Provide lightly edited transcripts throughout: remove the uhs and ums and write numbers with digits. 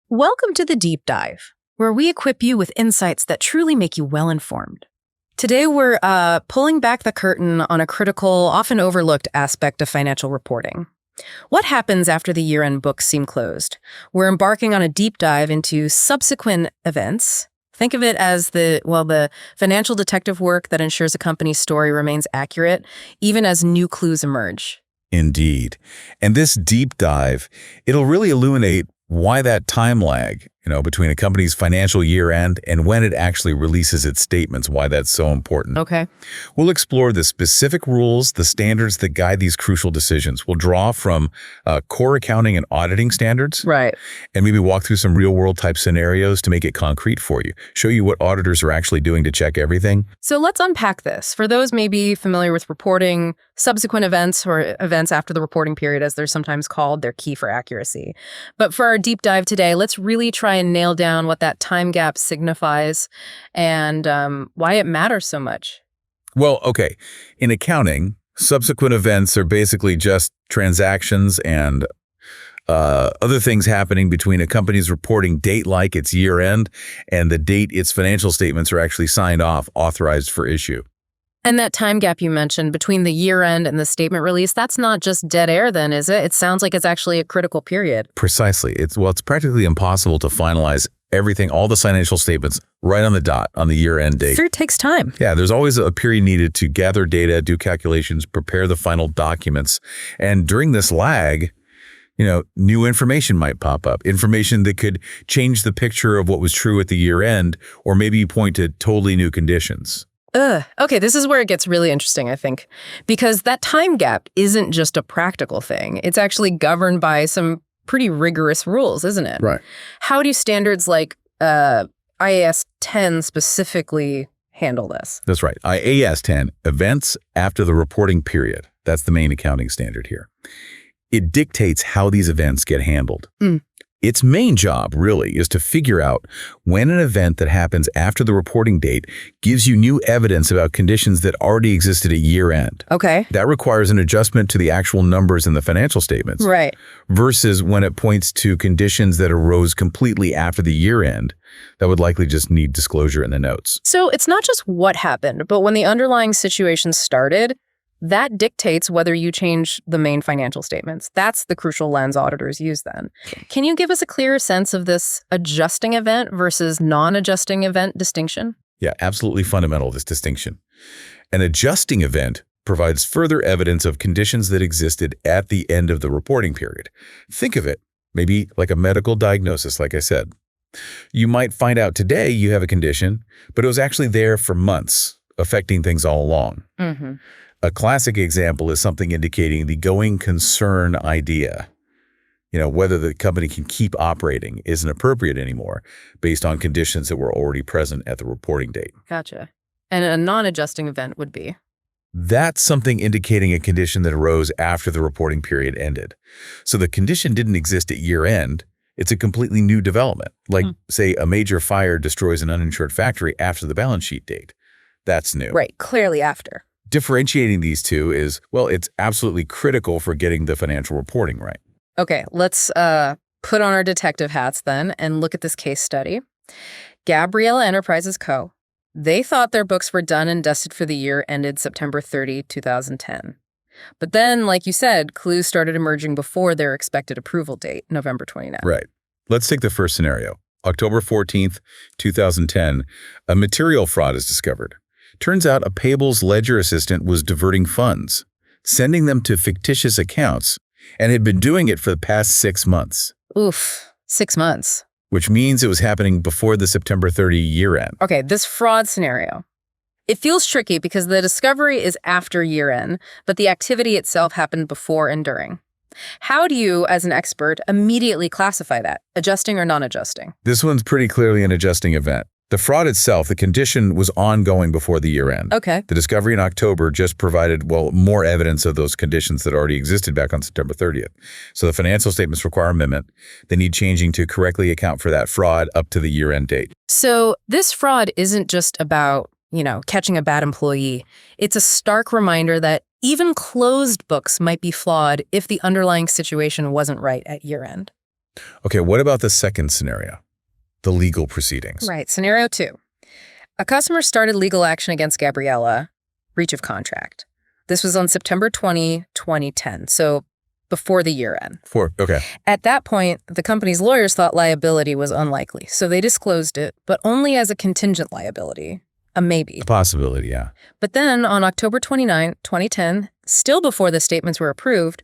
Welcome to the Deep Dive, where we equip you with insights that truly make you well-informed. Today, we're pulling back the curtain on a critical, often overlooked aspect of financial reporting. What happens after the year-end books seem closed? We're embarking on a deep dive into subsequent events. Think of it as the financial detective work that ensures a company's story remains accurate, even as new clues emerge. Indeed. And this deep dive, it'll really illuminate why that time lag, between a company's financial year end and when it actually releases its statements, why that's so important. Okay. We'll explore the specific rules, the standards that guide these crucial decisions. We'll draw from core accounting and auditing standards. Right. And maybe walk through some real-world type scenarios to make it concrete for you. Show you what auditors are actually doing to check everything. So let's unpack this. For those maybe familiar with reporting, subsequent events or events after the reporting period, as they're sometimes called, they're key for accuracy. But for our deep dive today, let's really try and nail down what that time gap signifies and why it matters so much. Well, okay. In accounting, subsequent events are basically just transactions and other things happening between a company's reporting date, like its year end, and the date its financial statements are actually signed off, authorized for issue. And that time gap you mentioned between the year end and the statement release, that's not just dead air then, is it? It sounds like it's actually a critical period. Precisely. It's practically impossible to finalize everything, all the financial statements, right on the dot on the year-end date. Sure, it takes time. Yeah, there's always a period needed to gather data, do calculations, prepare the final documents. And during this lag, new information might pop up, information that could change the picture of what was true at the year end, or maybe point to totally new conditions. Okay, this is where it gets really interesting, I think, because that time gap isn't just a practical thing. It's actually governed by some pretty rigorous rules, isn't it? Right. How do standards like IAS 10 specifically handle this? That's right. IAS 10, events after the reporting period. That's the main accounting standard here. It dictates how these events get handled. Its main job, really, is to figure out when an event that happens after the reporting date gives you new evidence about conditions that already existed at year end. Okay. That requires an adjustment to the actual numbers in the financial statements. Right. Versus when it points to conditions that arose completely after the year end that would likely just need disclosure in the notes. So it's not just what happened, but when the underlying situation started, that dictates whether you change the main financial statements. That's the crucial lens auditors use then. Can you give us a clearer sense of this adjusting event versus non-adjusting event distinction? Yeah, absolutely fundamental, this distinction. An adjusting event provides further evidence of conditions that existed at the end of the reporting period. Think of it maybe like a medical diagnosis, like I said. You might find out today you have a condition, but it was actually there for months, affecting things all along. Mm-hmm. A classic example is something indicating the going concern idea. Whether the company can keep operating isn't appropriate anymore based on conditions that were already present at the reporting date. Gotcha. And a non-adjusting event would be? That's something indicating a condition that arose after the reporting period ended. So the condition didn't exist at year end. It's a completely new development, like, say, a major fire destroys an uninsured factory after the balance sheet date. That's new. Right, clearly after. Differentiating these two is, it's absolutely critical for getting the financial reporting right. Okay, let's put on our detective hats then and look at this case study. Gabriella Enterprises Co. They thought their books were done and dusted for the year ended September 30, 2010. But then, like you said, clues started emerging before their expected approval date, November 29th. Right. Let's take the first scenario. October 14th, 2010, a material fraud is discovered. Turns out a payables ledger assistant was diverting funds, sending them to fictitious accounts, and had been doing it for the past 6 months. Oof, 6 months. Which means it was happening before the September 30 year end. Okay, this fraud scenario. It feels tricky because the discovery is after year end, but the activity itself happened before and during. How do you, as an expert, immediately classify that, adjusting or non-adjusting? This one's pretty clearly an adjusting event. The fraud itself, the condition was ongoing before the year end. Okay. The discovery in October just provided, more evidence of those conditions that already existed back on September 30th. So the financial statements require amendment. They need changing to correctly account for that fraud up to the year end date. So this fraud isn't just about, catching a bad employee. It's a stark reminder that even closed books might be flawed if the underlying situation wasn't right at year end. Okay, what about the second scenario? The legal proceedings. Right. Scenario 2. A customer started legal action against Gabriella, breach of contract. This was on September 20, 2010, so before the year end. Okay. At that point, the company's lawyers thought liability was unlikely, so they disclosed it, but only as a contingent liability, a maybe. A possibility, yeah. But then on October 29, 2010, still before the statements were approved,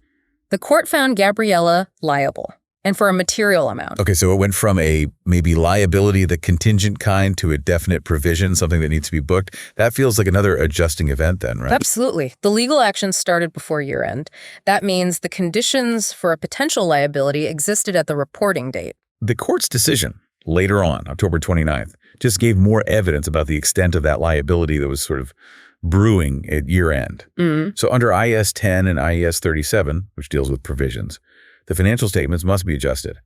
the court found Gabriella liable, and for a material amount. Okay, so it went from a maybe liability, the contingent kind, to a definite provision, something that needs to be booked. That feels like another adjusting event then, right? Absolutely. The legal action started before year end. That means the conditions for a potential liability existed at the reporting date. The court's decision later on, October 29th, just gave more evidence about the extent of that liability that was sort of brewing at year end. So under IAS 10 and IAS 37, which deals with provisions, the financial statements must be adjusted.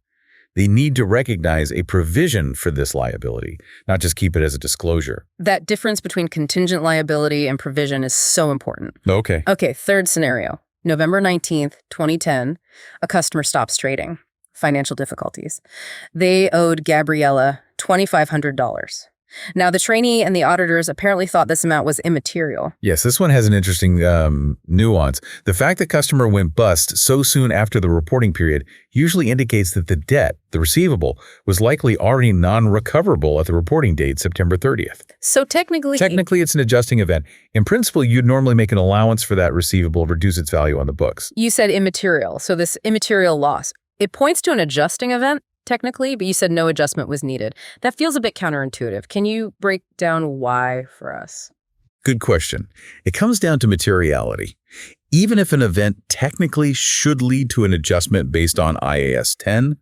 They need to recognize a provision for this liability, not just keep it as a disclosure. That difference between contingent liability and provision is so important. Okay. Okay, third scenario. November 19th, 2010, a customer stops trading. Financial difficulties. They owed Gabriella $2,500. Now, the trainee and the auditors apparently thought this amount was immaterial. Yes, this one has an interesting nuance. The fact the customer went bust so soon after the reporting period usually indicates that the debt, the receivable, was likely already non-recoverable at the reporting date, September 30th. So technically, it's an adjusting event. In principle, you'd normally make an allowance for that receivable, reduce its value on the books. You said immaterial, so this immaterial loss. It points to an adjusting event, technically, but you said no adjustment was needed. That feels a bit counterintuitive. Can you break down why for us? Good question. It comes down to materiality. Even if an event technically should lead to an adjustment based on IAS 10,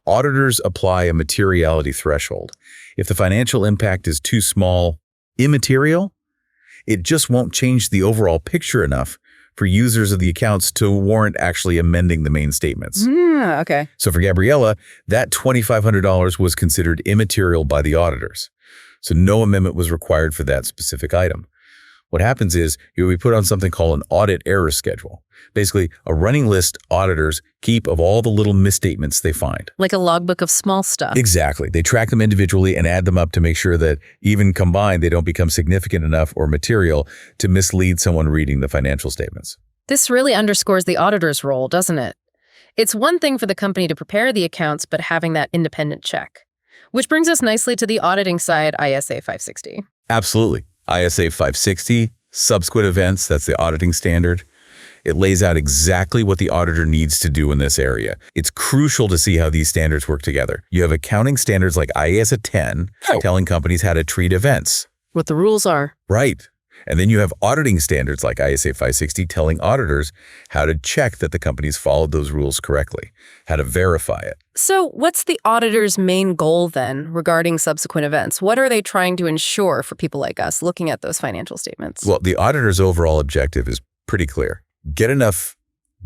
auditors apply a materiality threshold. If the financial impact is too small, immaterial, it just won't change the overall picture enough for users of the accounts to warrant actually amending the main statements. Okay. So for Gabriella, that $2,500 was considered immaterial by the auditors. So no amendment was required for that specific item. What happens is we put on something called an audit error schedule. Basically, a running list auditors keep of all the little misstatements they find. Like a logbook of small stuff. Exactly. They track them individually and add them up to make sure that even combined, they don't become significant enough or material to mislead someone reading the financial statements. This really underscores the auditor's role, doesn't it? It's one thing for the company to prepare the accounts, but having that independent check. Which brings us nicely to the auditing side, ISA 560. Absolutely. ISA 560, subsequent events, that's the auditing standard. It lays out exactly what the auditor needs to do in this area. It's crucial to see how these standards work together. You have accounting standards like IAS 10 telling companies how to treat events. What the rules are. Right. And then you have auditing standards like ISA 560 telling auditors how to check that the companies followed those rules correctly, how to verify it. So what's the auditor's main goal then regarding subsequent events? What are they trying to ensure for people like us looking at those financial statements? Well, the auditor's overall objective is pretty clear. Get enough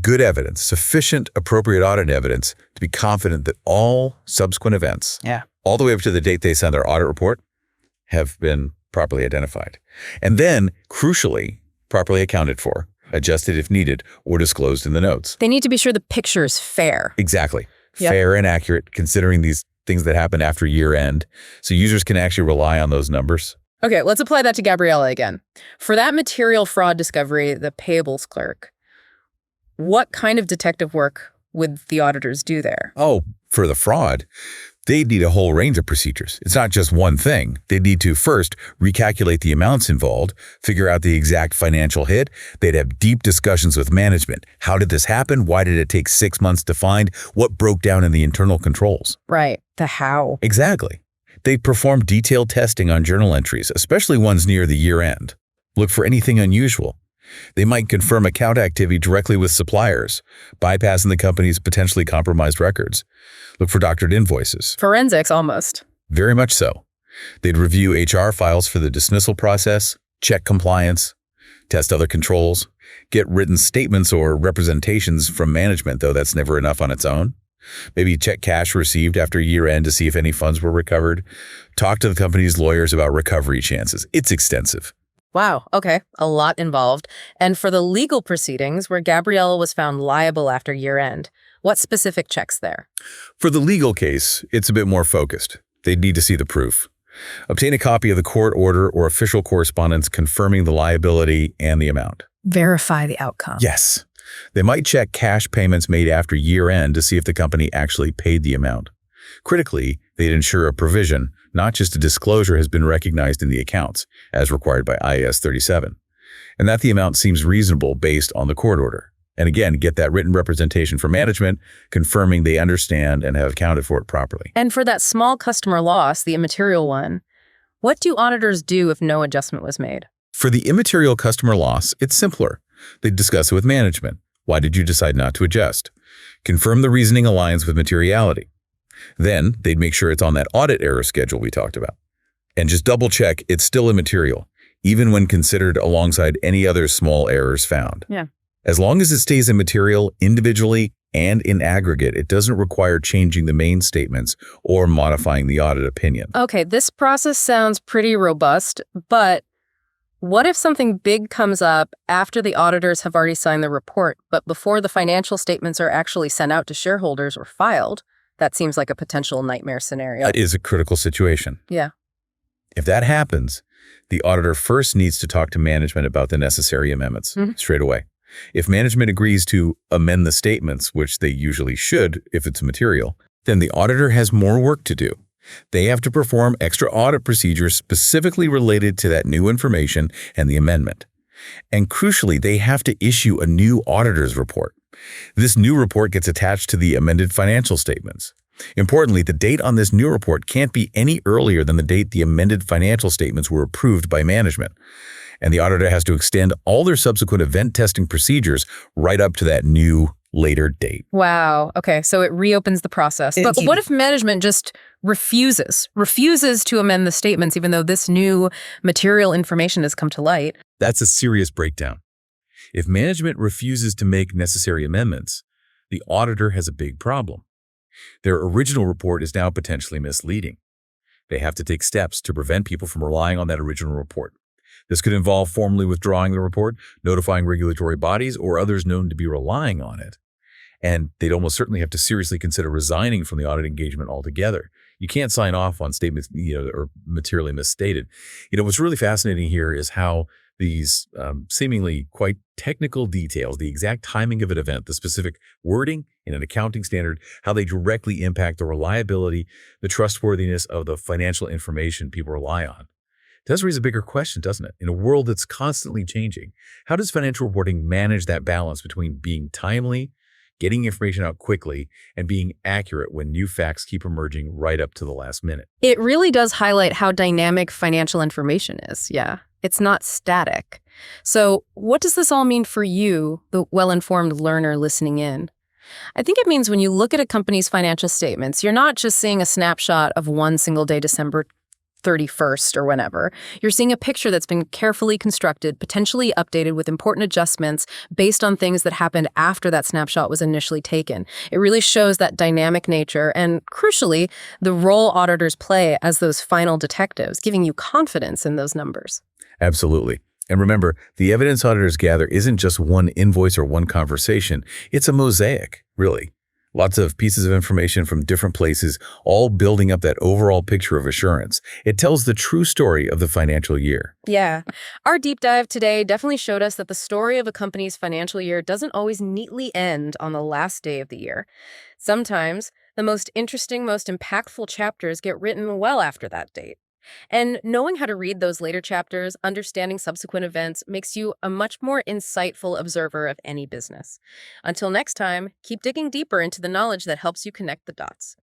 good evidence, sufficient appropriate audit evidence to be confident that all subsequent events, all the way up to the date they send their audit report, have been properly identified. And then, crucially, properly accounted for, adjusted if needed, or disclosed in the notes. They need to be sure the picture is fair. Exactly. Fair and accurate, considering these things that happen after year end, so users can actually rely on those numbers. Okay, let's apply that to Gabriella again. For that material fraud discovery, the payables clerk, what kind of detective work would the auditors do there? Oh, for the fraud, they need a whole range of procedures. It's not just one thing. They need to first recalculate the amounts involved, figure out the exact financial hit. They'd have deep discussions with management. How did this happen? Why did it take 6 months to find? What broke down in the internal controls? Right, the how. Exactly. They'd perform detailed testing on journal entries, especially ones near the year end. Look for anything unusual. They might confirm account activity directly with suppliers, bypassing the company's potentially compromised records. Look for doctored invoices. Forensics, almost. Very much so. They'd review HR files for the dismissal process, check compliance, test other controls, get written statements or representations from management, though that's never enough on its own. Maybe check cash received after year end to see if any funds were recovered. Talk to the company's lawyers about recovery chances. It's extensive. Wow, okay, a lot involved. And for the legal proceedings where Gabriella was found liable after year end, What specific checks there? For the legal case, it's a bit more focused. They'd need to see the proof. Obtain a copy of the court order or official correspondence confirming the liability and the amount. Verify the outcome. Yes. They might check cash payments made after year-end to see if the company actually paid the amount. Critically, they'd ensure a provision, not just a disclosure, has been recognized in the accounts, as required by IAS 37, and that the amount seems reasonable based on the court order. And again, get that written representation from management, confirming they understand and have accounted for it properly. And for that small customer loss, the immaterial one, what do auditors do if no adjustment was made? For the immaterial customer loss, it's simpler. They discuss it with management. Why did you decide not to adjust? Confirm the reasoning aligns with materiality. Then they'd make sure it's on that audit error schedule we talked about. And just double check it's still immaterial, even when considered alongside any other small errors found. Yeah. As long as it stays immaterial individually and in aggregate, it doesn't require changing the main statements or modifying the audit opinion. Okay, this process sounds pretty robust, but what if something big comes up after the auditors have already signed the report, but before the financial statements are actually sent out to shareholders or filed? That seems like a potential nightmare scenario. That is a critical situation. Yeah. If that happens, the auditor first needs to talk to management about the necessary amendments straight away. If management agrees to amend the statements, which they usually should if it's material, then the auditor has more work to do. They have to perform extra audit procedures specifically related to that new information and the amendment. And crucially, they have to issue a new auditor's report. This new report gets attached to the amended financial statements. Importantly, the date on this new report can't be any earlier than the date the amended financial statements were approved by management. And the auditor has to extend all their subsequent event testing procedures right up to that new later date. Wow. Okay, so it reopens the process. But what if management just refuses to amend the statements even though this new material information has come to light? That's a serious breakdown. If management refuses to make necessary amendments, the auditor has a big problem. Their original report is now potentially misleading. They have to take steps to prevent people from relying on that original report. This could involve formally withdrawing the report, notifying regulatory bodies or others known to be relying on it. And they'd almost certainly have to seriously consider resigning from the audit engagement altogether. You can't sign off on statements, that are materially misstated. What's really fascinating here is how these seemingly quite technical details, the exact timing of an event, the specific wording in an accounting standard, how they directly impact the reliability, the trustworthiness of the financial information people rely on. It does raise a bigger question, doesn't it? In a world that's constantly changing, how does financial reporting manage that balance between being timely, getting information out quickly, and being accurate when new facts keep emerging right up to the last minute? It really does highlight how dynamic financial information is, yeah. It's not static. So what does this all mean for you, the well-informed learner listening in? I think it means when you look at a company's financial statements, you're not just seeing a snapshot of one single day, December 31st or whenever. You're seeing a picture that's been carefully constructed, potentially updated with important adjustments based on things that happened after that snapshot was initially taken. It really shows that dynamic nature and, crucially, the role auditors play as those final detectives, giving you confidence in those numbers. Absolutely. And remember, the evidence auditors gather isn't just one invoice or one conversation. It's a mosaic, really. Lots of pieces of information from different places, all building up that overall picture of assurance. It tells the true story of the financial year. Yeah. Our deep dive today definitely showed us that the story of a company's financial year doesn't always neatly end on the last day of the year. Sometimes, the most interesting, most impactful chapters get written well after that date. And knowing how to read those later chapters, understanding subsequent events, makes you a much more insightful observer of any business. Until next time, keep digging deeper into the knowledge that helps you connect the dots.